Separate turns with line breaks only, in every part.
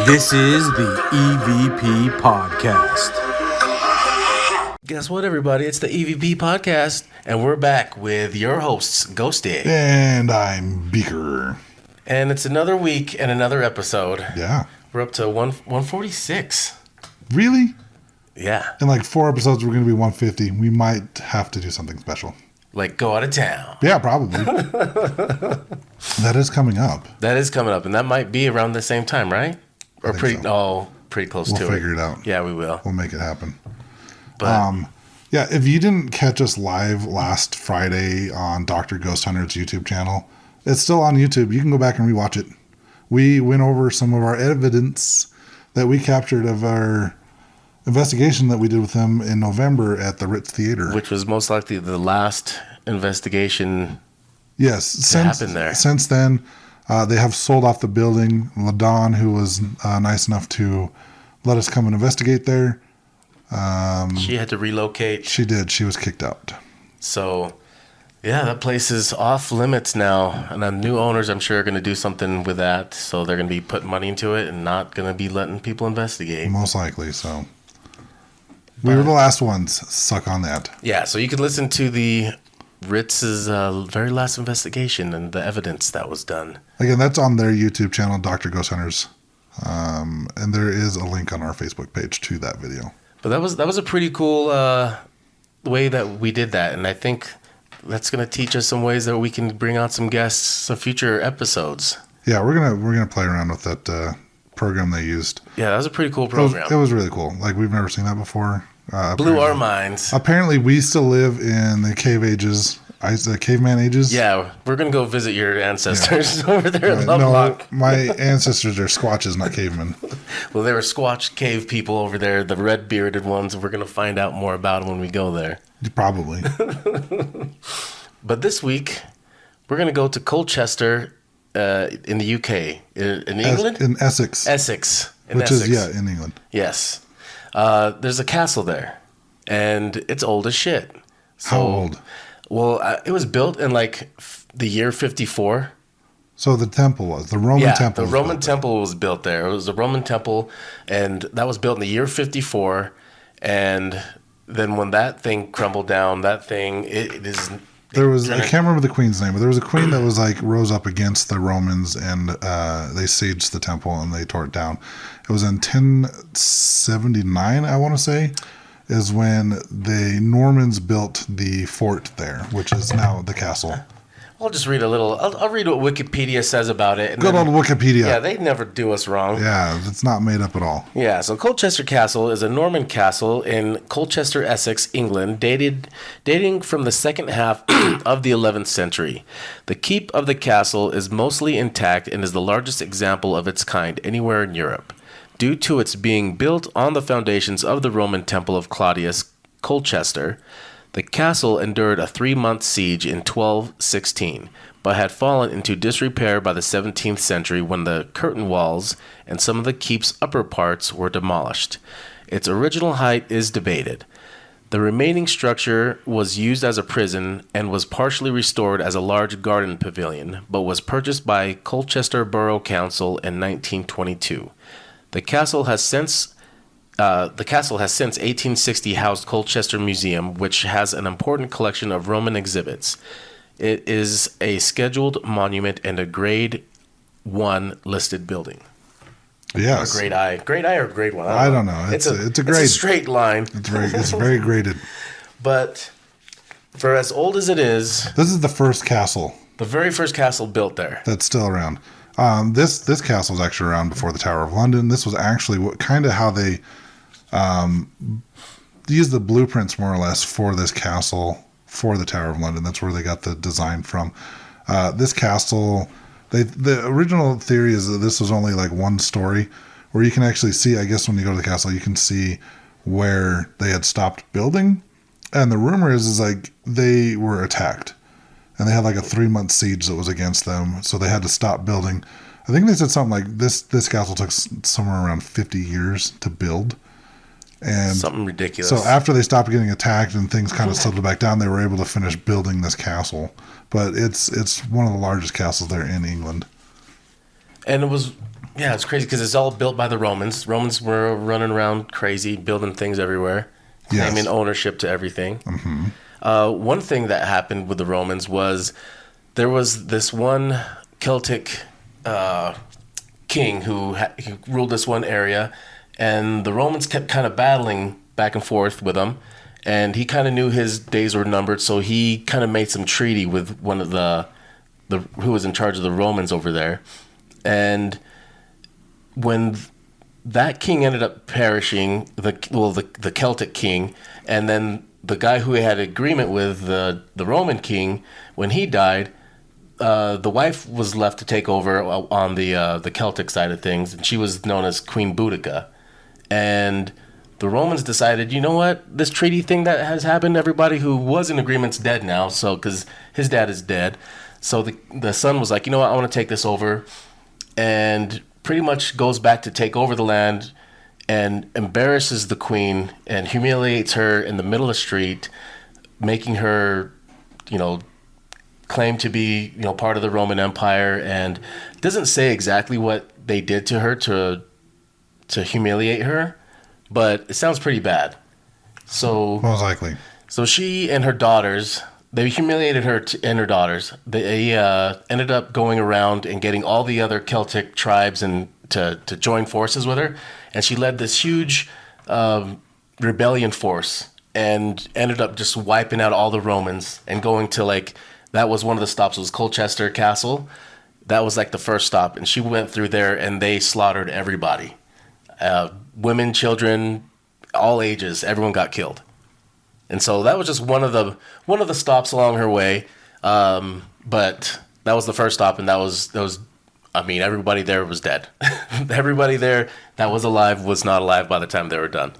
This is the EVP Podcast. Guess what, everybody? It's the EVP Podcast, and we're back with your hosts, Ghosty.
And I'm Beaker.
And it's another week and another episode.
Yeah.
We're up to 146.
Really?
Yeah.
In like 4 episodes, we're going to be 150. We might have to do something special.
Like go out of town.
Yeah, probably. That is coming up.
That is coming up, and that might be around the same time, right? Or pretty close to it.
We'll figure it out.
Yeah, we will.
We'll make it happen.
But
yeah, if you didn't catch us live last Friday on Dr. Ghost Hunter's YouTube channel, it's still on YouTube. You can go back and rewatch it. We went over some of our evidence that we captured of our investigation that we did with them in November at the Ritz Theater.
which was most likely the last investigation.
Yes, since then, they have sold off the building. LaDawn, who was nice enough to let us come and investigate there.
She had to relocate.
She did. She was kicked out.
So, yeah, that place is off limits now. And the new owners, I'm sure, are going to do something with that. So they're going to be putting money into it and not going to be letting people investigate.
Most likely, so. We were the last ones. Suck on that.
Yeah, so you could listen to the Ritz's very last investigation and the evidence that was done.
Again, that's on their YouTube channel, Dr. Ghost Hunters. And there is a link on our Facebook page to that video.
But that was a pretty cool way that we did that. And I think that's going to teach us some ways that we can bring out some guests, some future episodes.
Yeah, we're gonna play around with that program they used.
Yeah, that was a pretty cool program.
It was really cool. Like, we've never seen that before.
Blew our minds.
Apparently, we still live in the cave ages, the caveman ages.
Yeah, we're going to go visit your ancestors over there at Lovelock.
No, my ancestors are Squatches, not cavemen.
Well, they were Squatch cave people over there, the red-bearded ones. We're going to find out more about them when we go there.
Probably.
But this week, we're going to go to Colchester in the UK. In England?
In Essex.
Essex.
Which is, in England.
Yes. There's a castle there, and it's old as shit. So,
how old?
Well, it was built in like the year 54.
So the temple was the Roman temple.
The Roman temple was built there. It was a Roman temple, and that was built in the year 54. And then when that thing crumbled down, it is.
There was, I can't remember the queen's name, but there was a queen that was like rose up against the Romans, and they sieged the temple and they tore it down. It was in 1079, I want to say, is when the Normans built the fort there, which is now the castle.
I'll just read a little. I'll read what Wikipedia says about it.
Good old Wikipedia.
Yeah, they never do us wrong.
Yeah, it's not made up at all.
Yeah, so Colchester Castle is a Norman castle in Colchester, Essex, England, dating from the second half of the 11th century. The keep of the castle is mostly intact and is the largest example of its kind anywhere in Europe. Due to its being built on the foundations of the Roman Temple of Claudius, Colchester, the castle endured a 3-month siege in 1216, but had fallen into disrepair by the 17th century when the curtain walls and some of the keep's upper parts were demolished. Its original height is debated. The remaining structure was used as a prison and was partially restored as a large garden pavilion, but was purchased by Colchester Borough Council in 1922. The castle has since 1860 housed Colchester Museum, which has an important collection of Roman exhibits. It is a scheduled monument and a Grade 1 listed building.
Yes.
Or Grade I. Grade I or Grade 1?
I don't know. It's a grade.
It's a straight line.
It's very graded.
But for as old as it is...
This is the first castle.
The very first castle built there.
That's still around. This castle was actually around before the Tower of London. This was actually how they used the blueprints more or less for this castle for the Tower of London. That's where they got the design from. This castle, the original theory is that this was only like one story, where you can actually see, I guess when you go to the castle, you can see where they had stopped building. And the rumor is like they were attacked. And they had like a 3-month siege that was against them, so they had to stop building. I think they said something like this castle took somewhere around 50 years to build. And
something ridiculous.
So after they stopped getting attacked and things kind of settled back down, they were able to finish building this castle. But it's one of the largest castles there in England.
And it was Yeah, it's crazy because it's all built by the Romans. Romans were running around crazy, building things everywhere, claiming ownership to everything. One thing that happened with the Romans was there was this one Celtic king who ruled this one area, and the Romans kept kind of battling back and forth with him, and he kind of knew his days were numbered, so he kind of made some treaty with one of the who was in charge of the Romans over there, and when that king ended up perishing, the Celtic king, and then the guy who had agreement with the Roman king, when he died, the wife was left to take over on the Celtic side of things, and she was known as Queen Boudica. And the Romans decided, you know what, this treaty thing that has happened, everybody who was in agreement's dead now, so because his dad is dead. So the son was like, you know what, I want to take this over, and pretty much goes back to take over the land and embarrasses the queen and humiliates her in the middle of the street, making her, claim to be, part of the Roman Empire, and doesn't say exactly what they did to her to humiliate her, but it sounds pretty bad. So
most likely.
So she and her daughters, they humiliated her and her daughters. They ended up going around and getting all the other Celtic tribes and to join forces with her. And she led this huge rebellion force and ended up just wiping out all the Romans and going to that was one of the stops, was Colchester Castle. That was the first stop. And she went through there and they slaughtered everybody. Women, children, all ages, everyone got killed. And so that was just one of the stops along her way, but that was the first stop, and that was everybody there was dead. Everybody there that was alive was not alive by the time they were done.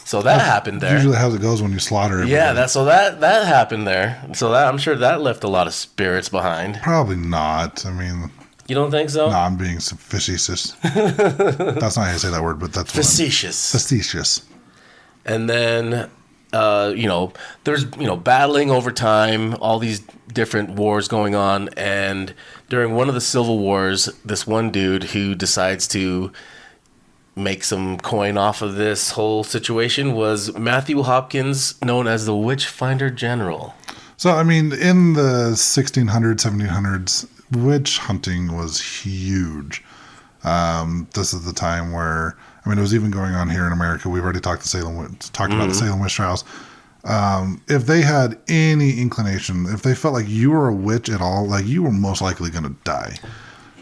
So that happened there.
Usually how it goes when you slaughter everybody.
Yeah, that happened there. So I'm sure that left a lot of spirits behind.
Probably not. I mean,
you don't think so?
No, I'm being facetious. That's not how you say that word, but that's
facetious.
Facetious.
And then. There's, battling over time, all these different wars going on. And during one of the civil wars, this one dude who decides to make some coin off of this whole situation was Matthew Hopkins, known as the Witch Finder General.
So, I mean, in the 1600s, 1700s, witch hunting was huge. This is the time where, it was even going on here in America. We've already talked about the Salem witch trials. If they had any inclination, if they felt like you were a witch at all, you were most likely going to die.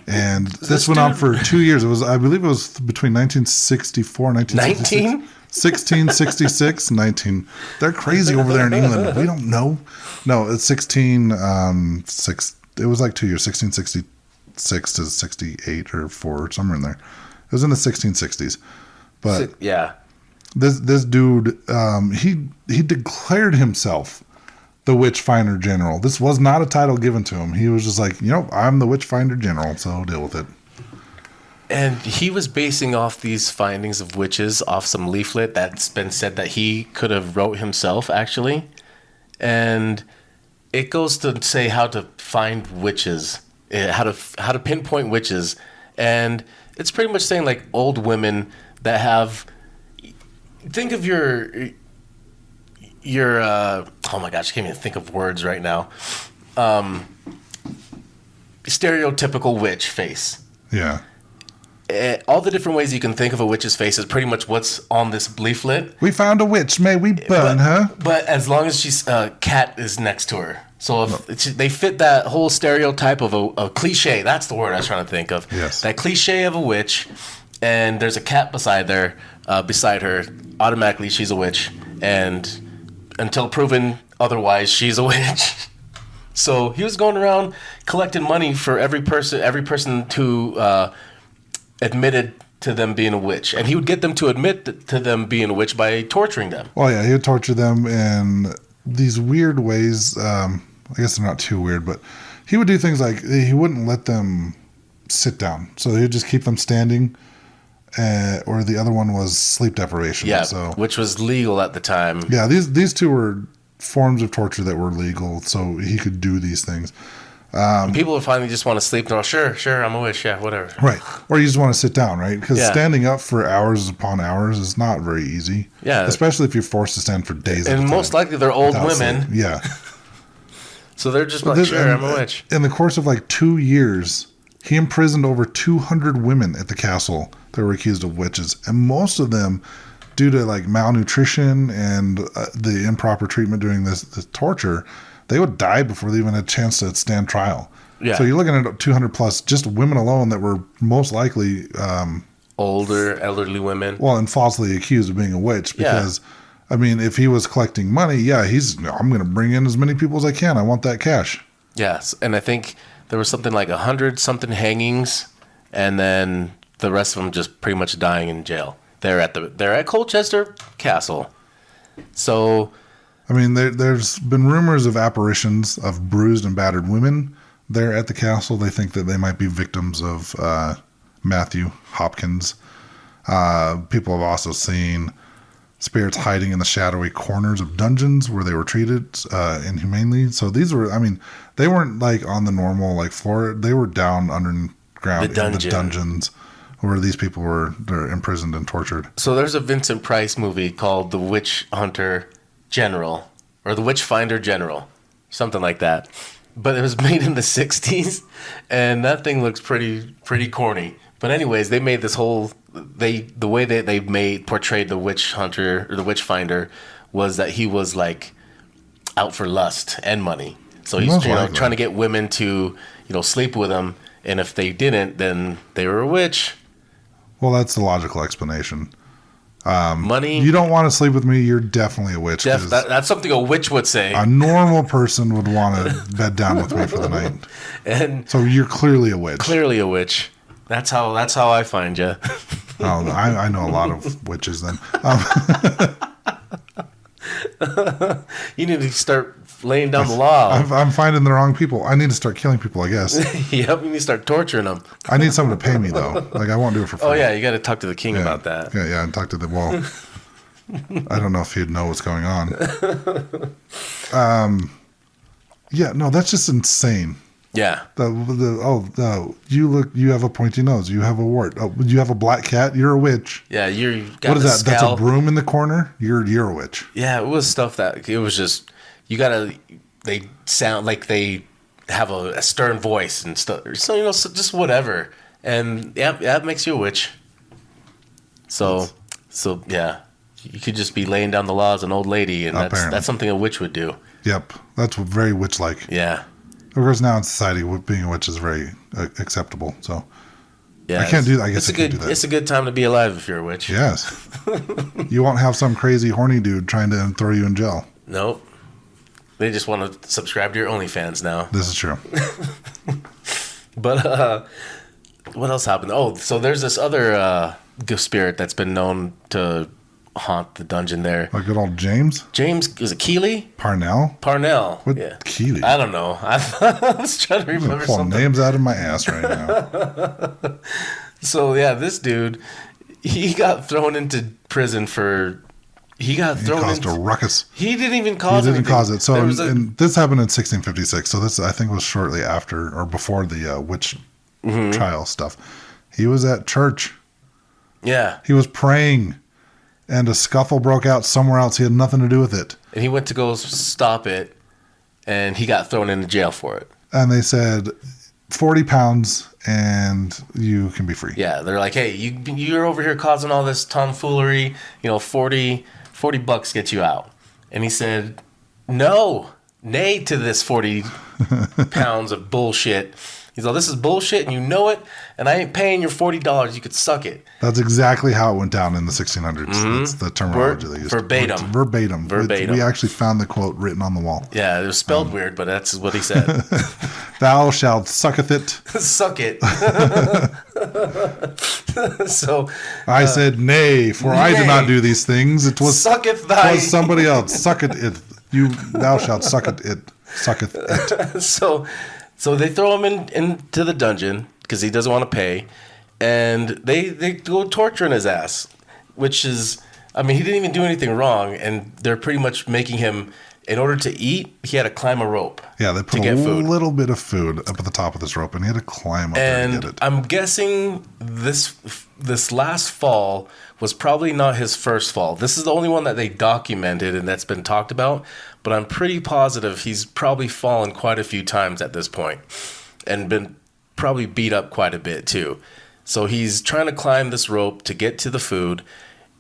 And this went on for 2 years. I believe it was between 1964 and 1966. 1666, 19. They're crazy over there in England. We don't know. No, it's 6. It was 2 years, 1666 to 68 or 4, somewhere in there. It was in the 1660s. But
yeah,
this dude, he declared himself the Witch Finder General. This was not a title given to him. He was just I'm the Witch Finder General, so deal with it.
And he was basing off these findings of witches off some leaflet that's been said that he could have wrote himself, actually. And it goes to say how to find witches, how to pinpoint witches. And it's pretty much saying old women that have, think of your oh my gosh, I can't even think of words right now. Stereotypical witch face.
Yeah.
All the different ways you can think of a witch's face is pretty much what's on this leaflet.
We found a witch. May we burn her?
But as long as she's cat is next to her. So if they fit that whole stereotype of a cliche, that's the word I was trying to think of.
Yes.
That cliche of a witch, and there's a cat beside her, automatically she's a witch. And until proven otherwise, she's a witch. So he was going around collecting money for every person who admitted to them being a witch. And he would get them to admit to them being a witch by torturing them.
Well, yeah, he would torture them in these weird ways. I guess they're not too weird, but he would do things like he wouldn't let them sit down. So he would just keep them standing. Or the other one was sleep deprivation.
Yeah,
so,
which was legal at the time.
Yeah, these two were forms of torture that were legal, so he could do these things.
People finally just want to sleep. They're all, sure, I'm a witch. Yeah, whatever.
Right. Or you just want to sit down, right? Because
Yeah.
standing up for hours upon hours is not very easy.
Yeah.
Especially if you're forced to stand for days at a
And
time
most likely they're old
without
women.
sleep. Yeah.
So they're just like, sure, I'm a witch.
In the course of like 2 years, he imprisoned over 200 women at the castle that were accused of witches. And most of them, due to like malnutrition and the improper treatment during this torture, they would die before they even had a chance to stand trial.
Yeah.
So you're looking at 200 plus just women alone that were most likely
Older, elderly women.
well, and falsely accused of being a witch because, I mean, if he was collecting money, I'm going to bring in as many people as I can. I want that cash.
Yes, and I think there was something like 100-something hangings, and then the rest of them just pretty much dying in jail. They're at Colchester Castle. So,
I mean, there's been rumors of apparitions of bruised and battered women there at the castle. They think that they might be victims of Matthew Hopkins. People have also seen spirits hiding in the shadowy corners of dungeons where they were treated inhumanely. So these were, I mean, they weren't like on the normal like floor. They were down underground in the dungeons where these people they're imprisoned and tortured.
So there's a Vincent Price movie called The Witch Hunter General, or The Witch Finder General, something like that. But it was made in the 60s, and that thing looks pretty corny. But anyways, they made this whole the way that they portrayed the witch hunter or the witch finder was that he was like out for lust and money. So he's trying to get women to sleep with him, and if they didn't, then they were a witch.
Well, that's the logical explanation.
Money.
You don't want to sleep with me, you're definitely a witch.
That's something a witch would say.
A normal person would want to bed down with me for the night.
And
so you're clearly a witch.
Clearly a witch. That's how I find you.
Oh, I know a lot of witches then.
You need to start laying down the law.
I'm finding the wrong people. I need to start killing people, I guess.
Yep, you need to start torturing them.
I need someone to pay me, though. Like, I won't do it for free.
Oh, yeah, you got to talk to the king about that.
Yeah, and talk to the wall. I don't know if he'd know what's going on. Yeah, no, that's just insane.
Yeah.
You have a pointy nose. You have a wart. Oh, you have a black cat. You're a witch.
Yeah,
what is that? That's a broom in the corner. You're a witch.
Yeah, it was stuff that it was just they sound like they have a stern voice and stuff. So just whatever. And yeah, it makes you a witch. So yeah, you could just be laying down the law as an old lady, and that's something a witch would do.
Yep, that's very witch-like.
Yeah.
Of course, now in society, being a witch is very acceptable. So,
yeah,
I can't do that. I guess I can't do that.
It's a good time to be alive if you're a witch.
Yes. You won't have some crazy horny dude trying to throw you in jail.
Nope. They just want to subscribe to your OnlyFans now.
This is true.
But what else happened? Oh, so there's this other ghost spirit that's been known to haunt the dungeon there.
Like good old James?
James, is it Keeley?
Parnell?
What?
Yeah. Keeley?
I don't know. I was trying to remember
pull
something.
Names out of my ass right now.
So, yeah, this dude, he got thrown into prison for... He caused
a ruckus.
He didn't even cause anything.
He didn't cause it. So and this happened in 1656. So this, I think, was shortly after or before the witch trial stuff. He was at church.
Yeah.
He was praying. And a scuffle broke out somewhere else. He had nothing to do with it.
And he went to go stop it, and he got thrown into jail for it.
And they said, 40 pounds, and you can be free.
Yeah, they're like, hey, you're over here causing all this tomfoolery. 40 bucks gets you out. And he said, nay to this 40 pounds of bullshit. He's like, this is bullshit, and you know it, and I ain't paying your $40. You could suck it.
That's exactly how it went down in the 1600s. Mm-hmm. That's the terminology they used. Verbatim. We actually found the quote written on the wall.
Yeah, it was spelled weird, but that's what he said.
Thou shalt sucketh it.
Suck it. So
I said, nay, for I did not do these things. It was
sucketh thy.
It was somebody else. Sucketh it. Thou shalt sucketh it. Sucketh it.
So they throw him into the dungeon because he doesn't want to pay, and they go torturing his ass, which is, I mean, he didn't even do anything wrong, and they're pretty much making him in order to eat, he had to climb a rope.
Yeah, they put a little bit of food up at the top of this rope, and he had to climb up there to get it.
I'm guessing this last fall was probably not his first fall. This is the only one that they documented and that's been talked about, but I'm pretty positive he's probably fallen quite a few times at this point and been probably beat up quite a bit too. So he's trying to climb this rope to get to the food,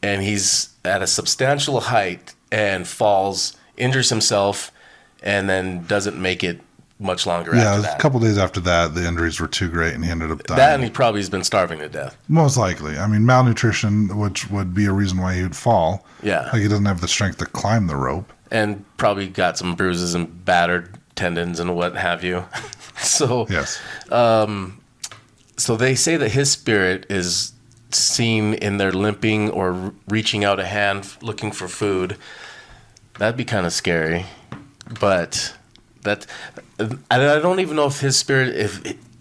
and he's at a substantial height and falls, injures himself, and then doesn't make it much longer after that.
Yeah, a couple days after that, the injuries were too great, and he ended up dying.
That, and he probably has been starving to death.
Most likely. I mean, malnutrition, which would be a reason why he would fall.
Yeah.
Like, he doesn't have the strength to climb the rope.
And probably got some bruises and battered tendons and what have you. So,
yes.
So they say that his spirit is seen in their limping or reaching out a hand looking for food. That'd be kind of scary. But I don't even know if his spirit,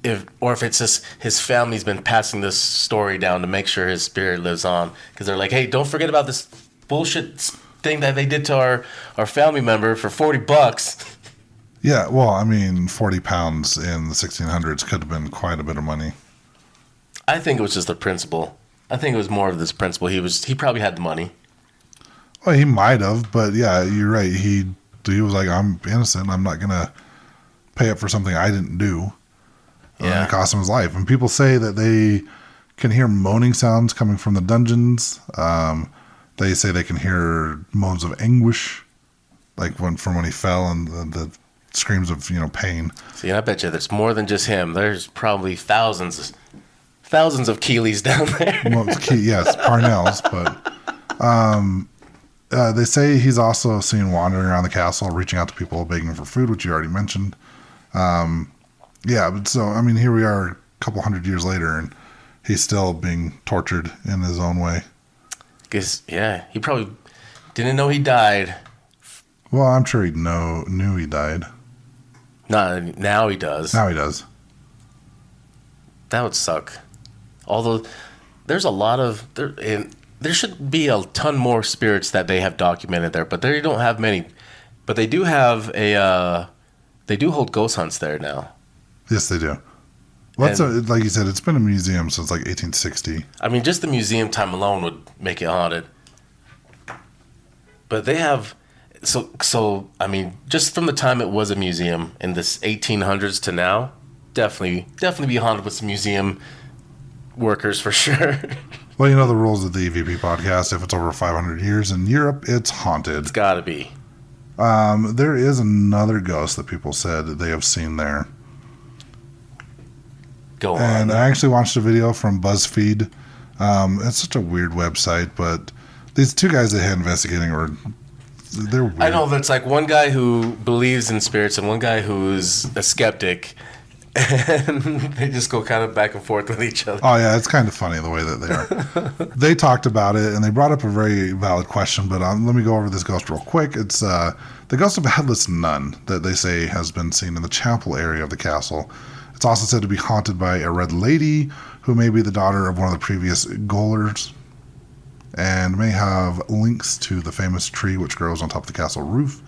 if it's just his family's been passing this story down to make sure his spirit lives on. Because they're like, hey, don't forget about this bullshit thing that they did to our family member for $40.
Yeah, well, I mean, 40 pounds in the 1600s could have been quite a bit of money.
I think it was just the principle. I think it was more of this principle. He probably had the money.
Well, he might have, but yeah, you're right. He was like, I'm innocent. I'm not going to pay up for something I didn't do.
Yeah.
And it cost him his life. And people say that they can hear moaning sounds coming from the dungeons. They say they can hear moans of anguish, like from when he fell, and the screams of pain.
See, I bet you there's more than just him. There's probably thousands of Keeleys down there.
Well, yes, Parnells, but they say he's also seen wandering around the castle, reaching out to people, begging for food, which you already mentioned. Yeah, but so, I mean, here we are a couple hundred years later, and he's still being tortured in his own way.
Guess, yeah, he probably didn't know he died.
Well, I'm sure he knew he died.
No, now he does.
Now he does.
That would suck. Although there's a lot of there should be a ton more spirits that they have documented there, but they don't have many. But they do have they do hold ghost hunts there now.
Yes, they do. Well, like you said, it's been a museum since like 1860.
I mean, just the museum time alone would make it haunted. But they have so I mean, just from the time it was a museum in this 1800s to now, definitely be haunted with some museum workers for sure.
Well, you know the rules of the EVP podcast. If it's over 500 years in Europe, it's haunted.
It's got to be.
There is another ghost that people said that they have seen there.
Go on.
And I actually watched a video from BuzzFeed. It's such a weird website, but these two guys they had investigating they're weird.
I know that's like one guy who believes in spirits and one guy who's a skeptic, and they just go kind of back and forth with each other.
Oh yeah, it's kind of funny the way that they are. They talked about it and they brought up a very valid question, but let me go over this ghost real quick. It's the ghost of a headless nun that they say has been seen in the chapel area of the castle. It's also said to be haunted by a red lady who may be the daughter of one of the previous gaolers and may have links to the famous tree which grows on top of the castle roof.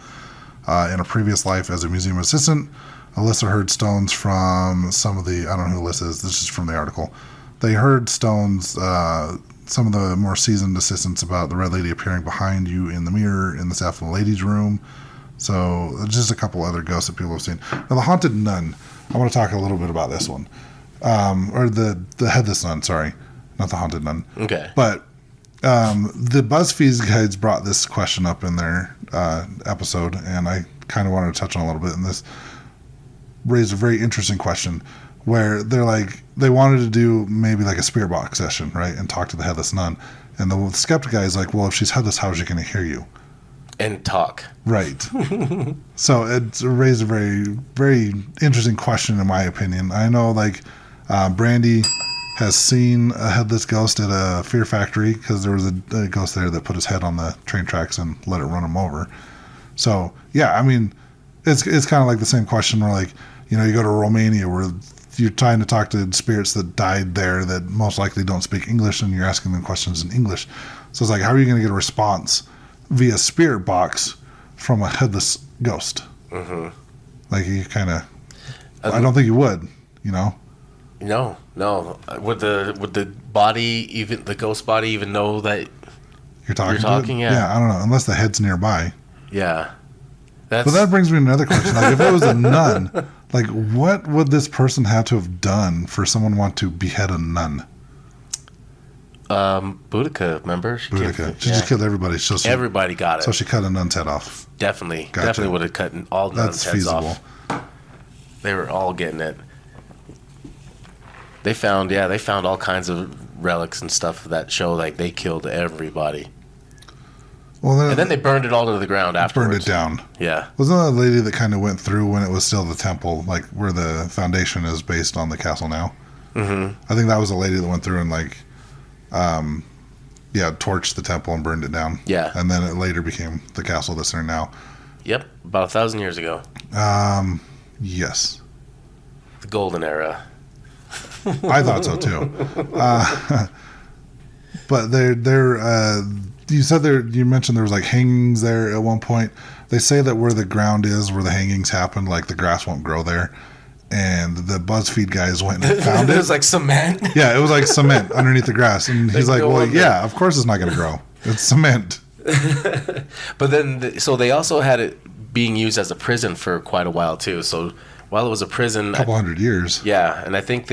In a previous life as a museum assistant, Alyssa heard stones from some of the, I don't know who Alyssa is, this is from the article. They heard stones, some of the more seasoned assistants about the red lady appearing behind you in the mirror in the Saffron Lady's room. So just a couple other ghosts that people have seen. Now the haunted nun, I want to talk a little bit about this one. Or the headless nun, sorry. Not the haunted nun.
Okay.
But the BuzzFeed guides brought this question up in their episode, and I kind of wanted to touch on a little bit, and this raised a very interesting question where they're like, they wanted to do maybe like a spirit box session, right, and talk to the headless nun. And the skeptic guy is like, well, if she's headless, how is she going to hear you?
And talk.
Right. So it raised a very, very interesting question, in my opinion. I know, like, Brandy has seen a headless ghost at a Fear Factory because there was a ghost there that put his head on the train tracks and let it run him over. So, yeah, I mean, it's kind of like the same question where, like, you know, you go to Romania where you're trying to talk to spirits that died there that most likely don't speak English, and you're asking them questions in English. So it's like, how are you going to get a response via spirit box from a headless ghost.
Mm-hmm.
Like you kind of, I don't think you would,
No. Would the body, even the ghost body, even know that
you're talking?
You're talking, yeah.
Yeah, I don't know, unless the head's nearby.
Yeah.
But that brings me to another question. Like, if it was a nun, like, what would this person have to have done for someone want to behead a nun?
Boudica, remember? She
just killed everybody. So
everybody got it.
So she cut a nun's head off.
Definitely.
Gotcha.
Definitely would have cut all nuns' heads
feasible.
off. They were all getting it. They found all kinds of relics and stuff that show like they killed everybody.
Well,
and then they burned it all to the ground afterwards.
Burned it down.
Yeah.
Wasn't that a lady that kind of went through when it was still the temple, like where the foundation is based on the castle now?
Mm-hmm.
I think that was a lady that went through and torched the temple and burned it down.
Yeah.
And then it later became the castle that's there now.
Yep, about 1,000 years ago.
Yes.
The golden era.
I thought so too. But you mentioned there was like hangings there at one point. They say that where the ground is, where the hangings happened, like the grass won't grow there. And the BuzzFeed guys went and found it.
It was like cement.
Yeah, it was like cement underneath the grass. And he's like, well, yeah, of course it's not going to grow. It's cement.
But then, so they also had it being used as a prison for quite a while too. So while it was a prison,
a couple hundred years.
Yeah, and I think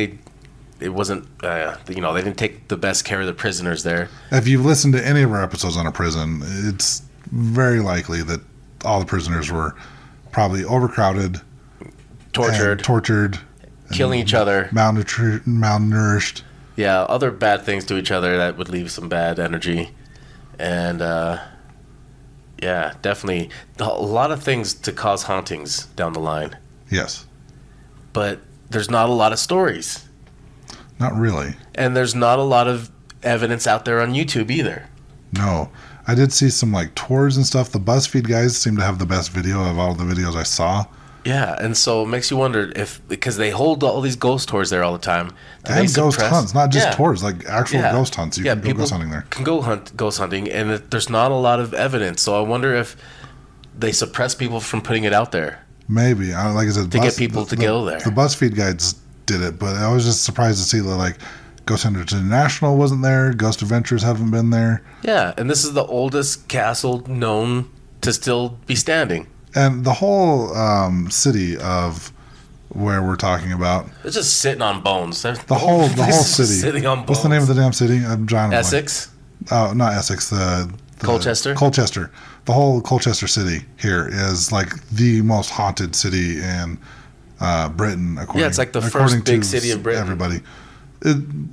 it wasn't, they didn't take the best care of the prisoners there.
If you've listened to any of our episodes on a prison, it's very likely that all the prisoners were probably overcrowded, tortured,
killing each other,
malnourished.
Yeah, other bad things to each other that would leave some bad energy. And, definitely a lot of things to cause hauntings down the line.
Yes.
But there's not a lot of stories.
Not really.
And there's not a lot of evidence out there on YouTube either.
No. I did see some like tours and stuff. The BuzzFeed guys seem to have the best video of all the videos I saw.
Yeah, and so it makes you wonder because they hold all these ghost tours there all the time.
And ghost hunts, not just tours, like actual ghost hunts. You can go ghost hunting there.
Can go ghost hunting, and there's not a lot of evidence. So I wonder if they suppress people from putting it out there.
Maybe. Like I said,
to get people to go there.
The BuzzFeed guys did it, but I was just surprised to see that like Ghost Hunters International wasn't there. Ghost Adventures haven't been there.
Yeah, and this is the oldest castle known to still be standing.
And the whole city of where we're talking about,
it's just sitting on bones.
The whole city.
Sitting on bones.
What's the name of the damn city? I'm drawing a blank.
Essex?
Oh, not Essex. The
Colchester?
Colchester. The whole Colchester city here is like the most haunted city in Britain.
It's like the first big city in Britain.
Everybody.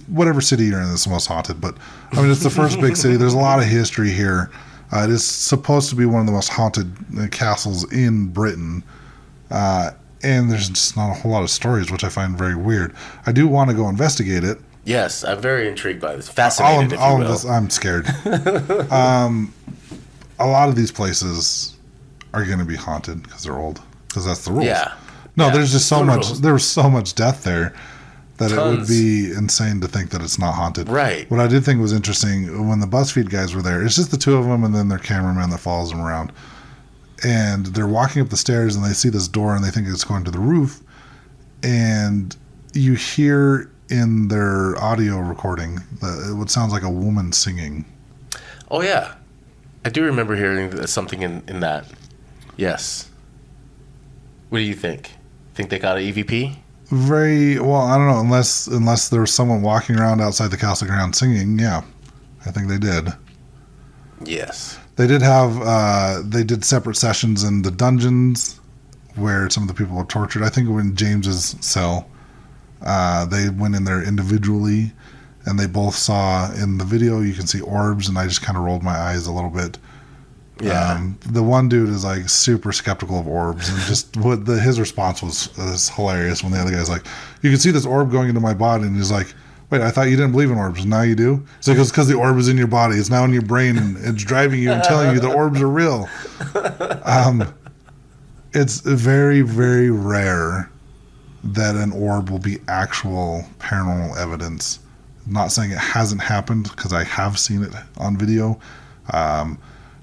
Whatever city you're in is the most haunted. But, I mean, it's the first big city. There's a lot of history here. It is supposed to be one of the most haunted castles in Britain. And there's just not a whole lot of stories, which I find very weird. I do want to go investigate it.
Yes, I'm very intrigued by this. Fascinated, if you will.
I'm scared. A lot of these places are going to be haunted because they're old. Because that's the rules.
Yeah.
No, there's just so much. There was so much death there that
Tons.
it would be insane to think that it's not haunted.
Right.
What I did think was interesting when the BuzzFeed guys were there. It's just the two of them and then their cameraman that follows them around. And they're walking up the stairs and they see this door and they think it's going to the roof. And you hear in their audio recording what sounds like a woman singing.
Oh, yeah. I do remember hearing something in that. Yes. What do you think? Think they got an EVP?
Very well. I don't know. Unless there was someone walking around outside the castle ground singing. Yeah, I think they did.
Yes.
They did have. They did separate sessions in the dungeons where some of the people were tortured. I think in James's cell, they went in there individually, and they both saw in the video. You can see orbs, and I just kind of rolled my eyes a little bit.
Yeah.
The one dude is like super skeptical of orbs, and just his response was hilarious when the other guy's like, "You can see this orb going into my body," and he's like, "Wait, I thought you didn't believe in orbs. Now you do?" So it's because the orb is in your body. It's now in your brain, and it's driving you and telling you the orbs are real. It's very, very rare that an orb will be actual paranormal evidence. I'm not saying it hasn't happened because I have seen it on video.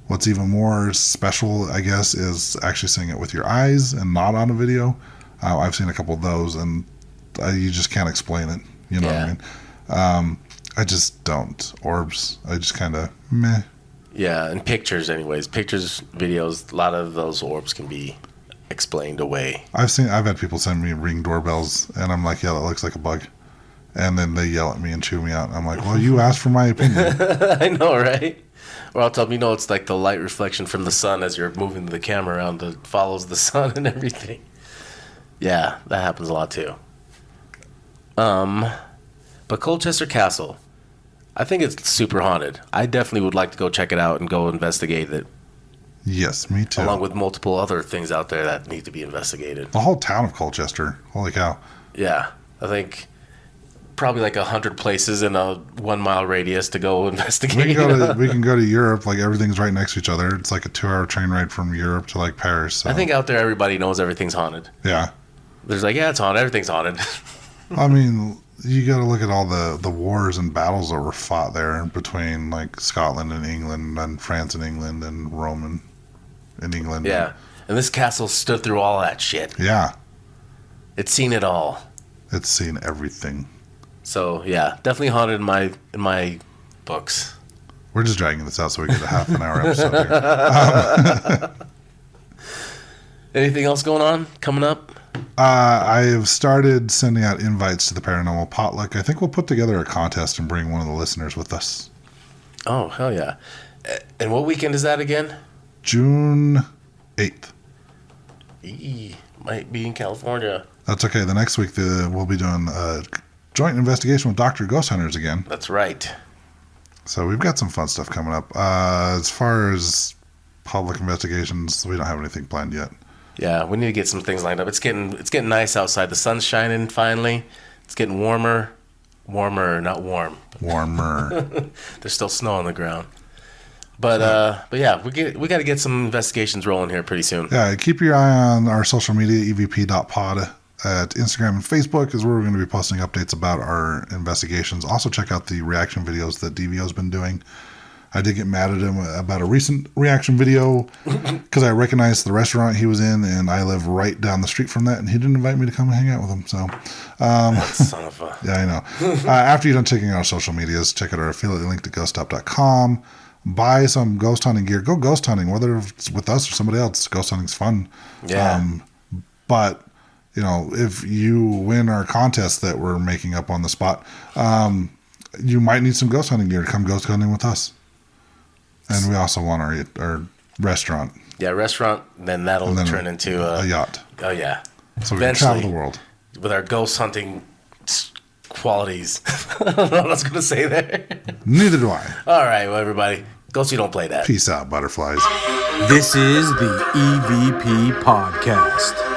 What's even more special, I guess, is actually seeing it with your eyes and not on a video. I've seen a couple of those, and you just can't explain it. You know what I mean? I just don't. Orbs, I just kind of meh.
Yeah, and pictures, anyways. Pictures, videos, a lot of those orbs can be explained away.
I've had people send me Ring doorbells, and I'm like, yeah, that looks like a bug. And then they yell at me and chew me out. I'm like, well, you asked for my opinion.
I know, right? Or I'll tell them, it's like the light reflection from the sun as you're moving the camera around that follows the sun and everything. Yeah, that happens a lot too. But Colchester Castle, I think it's super haunted. I definitely would like to go check it out and go investigate it.
Yes, me too.
Along with multiple other things out there that need to be investigated.
The whole town of Colchester. Holy cow.
Yeah, I think probably like 100 places in a 1 mile radius to go investigate.
We can go to Europe. Like, everything's right next to each other. It's like a 2-hour train ride from Europe to like Paris. So.
I think out there everybody knows everything's haunted.
Yeah.
There's like, yeah, it's haunted. Everything's haunted.
I mean, you got to look at all the wars and battles that were fought there between like Scotland and England and France and England and Rome and England.
Yeah. And this castle stood through all that shit.
Yeah.
It's seen it all.
It's seen everything.
So yeah, definitely haunted in my books.
We're just dragging this out so we get a half an hour episode here.
Anything else going on coming up?
I have started sending out invites to the Paranormal Potluck. I think we'll put together a contest and bring one of the listeners with us.
Oh, hell yeah. And what weekend is that again?
June 8th.
Might be in California.
That's okay. The next week we'll be doing a joint investigation with Dr. Ghost Hunters again.
That's right.
So we've got some fun stuff coming up. As far as public investigations, we don't have anything planned yet.
Yeah, we need to get some things lined up. It's getting nice outside. The sun's shining finally. It's getting warmer. Warmer, not warm.
Warmer.
There's still snow on the ground. But yeah, we got to get some investigations rolling here pretty soon.
Yeah, keep your eye on our social media, evp.pod at Instagram and Facebook is where we're going to be posting updates about our investigations. Also check out the reaction videos that DVO's been doing. I did get mad at him about a recent reaction video because I recognized the restaurant he was in, and I live right down the street from that, and he didn't invite me to come and hang out with him. So,
son of a...
Yeah, I know. After you're done checking out our social medias, check out our affiliate link to ghoststop.com. Buy some ghost hunting gear. Go ghost hunting, whether it's with us or somebody else. Ghost hunting's fun.
Yeah.
But, if you win our contest that we're making up on the spot, you might need some ghost hunting gear to come ghost hunting with us. And we also want our restaurant.
Yeah, restaurant. Then that'll turn into
a yacht.
Oh, yeah.
So we can travel the world.
With our ghost hunting qualities. I don't know what I was going to say there.
Neither do I.
All right, well, everybody. Ghosty don't play that.
Peace out, butterflies.
This is the EVP Podcast.